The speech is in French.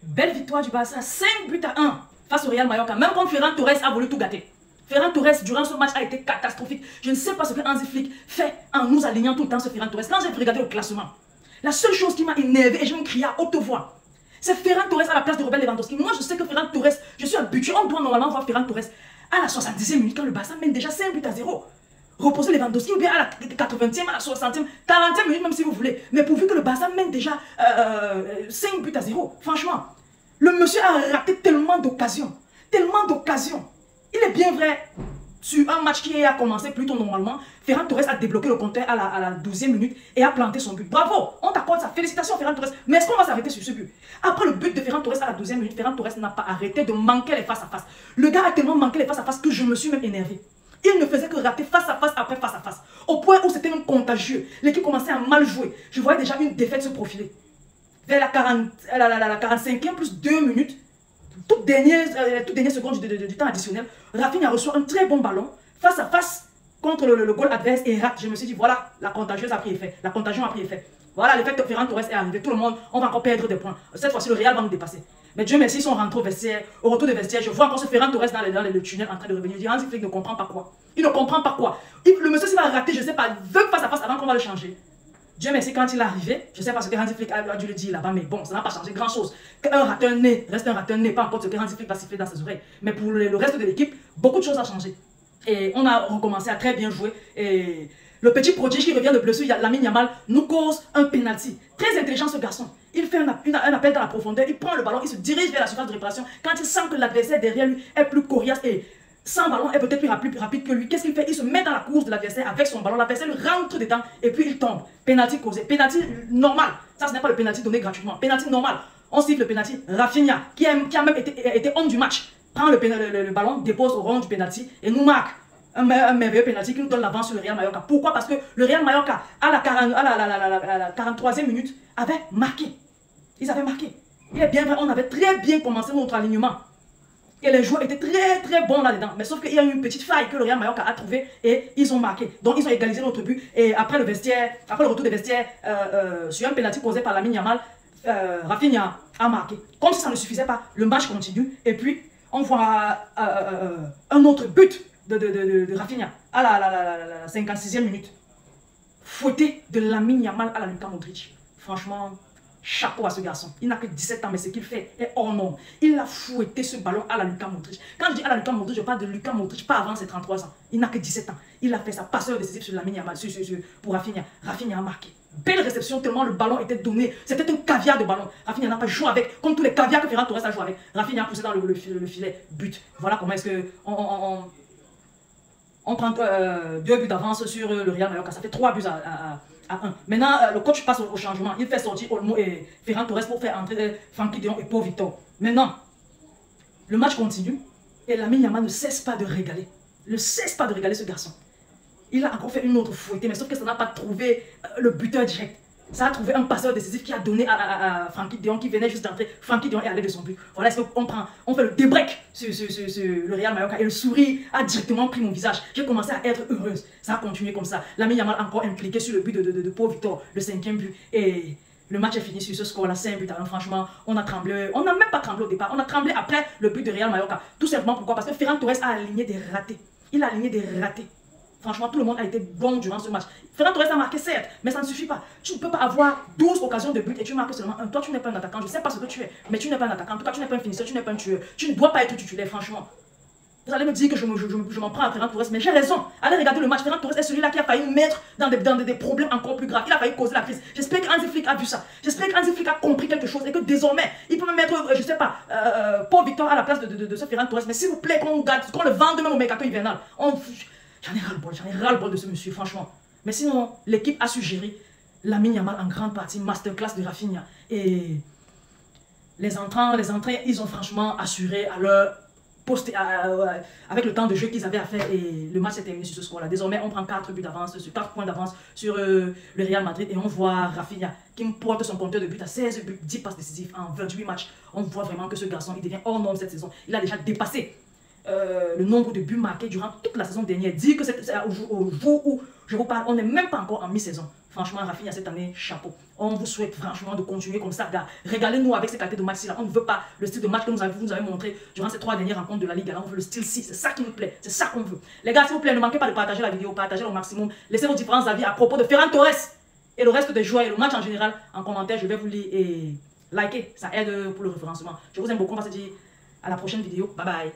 Belle victoire du Barça, 5-1 face au Real Mallorca. Même quand Ferran Torres a voulu tout gâter. Ferran Torres, durant ce match, a été catastrophique. Je ne sais pas ce que Hansi Flick fait en nous alignant tout le temps ce Ferran Torres. Quand j'ai regardé le classement, la seule chose qui m'a énervé et je me criais à haute voix, c'est Ferran Torres à la place de Robert Lewandowski. Moi, je sais que Ferran Torres, je suis habitué, on doit normalement voir Ferran Torres à la 70e minute quand le Barça mène déjà 5-0. Reposer Lewandowski ou bien à la 80e, à la 60e, 40e minute même si vous voulez. Mais pourvu que le Barça mène déjà 5-0, franchement, le monsieur a raté tellement d'occasions. Tellement d'occasions. Il est bien vrai, sur un match qui a commencé plutôt normalement, Ferran Torres a débloqué le compteur à la 12e minute et a planté son but. Bravo, on t'accorde ça. Félicitations Ferran Torres. Mais est-ce qu'on va s'arrêter sur ce but? Après le but de Ferran Torres à la 12e minute, Ferran Torres n'a pas arrêté de manquer les face-à-face. Le gars a tellement manqué les face-à-face que je me suis même énervé. Il ne faisait que rater face-à-face après face-à-face. Au point où c'était même contagieux. L'équipe commençait à mal jouer. Je voyais déjà une défaite se profiler. Vers la 45e plus 2 minutes, toute dernière seconde du temps additionnel, Rafinha reçoit un très bon ballon face à face contre le goal adverse et rate. Je me suis dit, voilà, la contagieuse a pris effet. La contagion a pris effet. Voilà, l'effet que Ferran Torres est arrivé. Tout le monde, on va encore perdre des points. Cette fois-ci, le Real va nous dépasser. Mais Dieu merci, ils sont rentrés au vestiaire. Au retour des vestiaires, je vois encore ce Ferran Torres dans le tunnel en train de revenir. Je dis, Hansi Flick ne comprend pas quoi. Il ne comprend pas quoi. Le monsieur s'il va rater, je ne sais pas, veut face à face avant qu'on va le changer. Dieu merci, quand il est arrivé, je ne sais pas ce que Hansi Flick a dû le dire là-bas, mais bon, ça n'a pas changé grand-chose. Qu'un rateur né reste un rateur né, pas importe ce que Hansi Flick va siffler dans ses oreilles. Mais pour le reste de l'équipe, beaucoup de choses ont changé. Et on a recommencé à très bien jouer. Et le petit prodige qui revient de blessure, Lamine Yamal, nous cause un penalty. Très intelligent ce garçon. Il fait un appel dans la profondeur, il prend le ballon, il se dirige vers la surface de réparation. Quand il sent que l'adversaire derrière lui est plus coriace et sans ballon est peut-être plus rapide que lui, qu'est-ce qu'il fait? Il se met dans la course de l'adversaire avec son ballon. L'adversaire lui rentre dedans et puis il tombe. Penalty causé. Penalty normal. Ça, ce n'est pas le penalty donné gratuitement. Penalty normal. On siffle le penalty. Rafinha, qui a même été homme du match, prend le ballon, dépose au rond du penalty et nous marque un merveilleux penalty qui nous donne l'avance sur le Real Mallorca. Pourquoi? Parce que le Real Mallorca, à la 43e minute, avait marqué. Ils avaient marqué. Il est bien vrai, on avait très bien commencé notre alignement. Et les joueurs étaient très bons là-dedans. Mais sauf qu'il y a eu une petite faille que le Real Mallorca a trouvée et ils ont marqué. Donc ils ont égalisé notre but. Et après le retour des vestiaires, sur un penalty causé par Lamine Yamal, Rafinha a marqué. Comme si ça ne suffisait pas, le match continue. Et puis on voit un autre but de Rafinha à la 56e minute. Fouetté de Lamine Yamal à la Luka Modric. Franchement, chapeau à ce garçon. Il n'a que 17 ans, mais ce qu'il fait est hors norme. Il a fouetté ce ballon à la Luka Modric. Quand je dis à la Luka Modric, je parle de Luka Modric, pas avant ses 33 ans. Il n'a que 17 ans. Il a fait sa passeur décisif sur Lamine Yamal, pour Rafinha. Rafinha a marqué. Belle réception, tellement le ballon était donné. C'était un caviar de ballon. Rafinha n'a pas joué avec, comme tous les caviars que Ferran Torres a joué avec. Rafinha a poussé dans le filet, but. Voilà comment est-ce que on prend 2 buts d'avance sur le Real Mallorca. Ça fait 3 buts à 1. Maintenant, le coach passe au changement. Il fait sortir Olmo et Ferran Torres pour faire entrer Frenkie de Jong et Pau Victor. Maintenant, le match continue et Lamine Yamal ne cesse pas de régaler. Ne cesse pas de régaler ce garçon. Il a encore fait une autre fouettée, mais sauf que ça n'a pas trouvé le buteur direct. Ça a trouvé un passeur décisif qui a donné à Frenkie de Jong qui venait juste d'entrer. Frenkie de Jong est allé de son but. Voilà, est-ce qu'on fait le débreak sur le Real Mallorca et le sourire a directement pris mon visage. J'ai commencé à être heureuse. Ça a continué comme ça. Lamine Yamal encore impliqué sur le but de Pau Victor, le 5e but. Et le match est fini sur ce score-là, 5-1. Franchement, on a tremblé. On n'a même pas tremblé au départ. On a tremblé après le but de Real Mallorca. Tout simplement pourquoi? Parce que Ferran Torres a aligné des ratés. Il a aligné des ratés. Franchement, tout le monde a été bon durant ce match. Ferran Torres a marqué, certes, mais ça ne suffit pas. Tu ne peux pas avoir 12 occasions de but et tu marques seulement un. Toi, tu n'es pas un attaquant. Je ne sais pas ce que tu es, mais tu n'es pas un attaquant. En tout cas, tu n'es pas un finisseur, tu n'es pas un tueur. Tu ne dois pas être titulaire, franchement. Vous allez me dire que je m'en prends à Ferran Torres, mais j'ai raison. Allez regarder le match. Ferran Torres est celui-là qui a failli mettre dans des problèmes encore plus graves. Il a failli causer la crise. J'espère que Hansi Flick a vu ça. J'espère que Hansi Flick a compris quelque chose et que désormais, il peut me mettre, je ne sais pas, Pau Victor à la place de ce Ferran Torres. Mais s'il vous plaît, qu'on le vende même au mercato hivernal. J'en ai ras-le-bol de ce monsieur, franchement. Mais sinon, l'équipe a su gérer Lamine Yamal en grande partie, masterclass de Rafinha. Et les entrants, ils ont franchement assuré à leur poste, avec le temps de jeu qu'ils avaient à faire. Et le match s'est terminé sur ce score-là. Désormais, on prend 4 buts d'avance, 4 points d'avance sur le Real Madrid. Et on voit Rafinha qui porte son compteur de buts à 16 buts, 10 passes décisives en 28 matchs. On voit vraiment que ce garçon, il devient hors norme cette saison. Il a déjà dépassé le nombre de buts marqués durant toute la saison dernière. Dire que c'est au jour où je vous parle, on n'est même pas encore en mi-saison. Franchement, Rafinha, cette année, chapeau. On vous souhaite franchement de continuer comme ça, gars. Régalez-nous avec ces qualités de match-ci. On ne veut pas le style de match que vous nous avez montré durant ces 3 dernières rencontres de la Ligue. Là, on veut le style-ci. C'est ça qui nous plaît. C'est ça qu'on veut. Les gars, s'il vous plaît, ne manquez pas de partager la vidéo. Partagez au maximum. Laissez vos différents avis à propos de Ferran Torres et le reste des joueurs et le match en général en commentaire. Je vais vous lire et liker. Ça aide pour le référencement. Je vous aime beaucoup. On va se dire à la prochaine vidéo. Bye bye.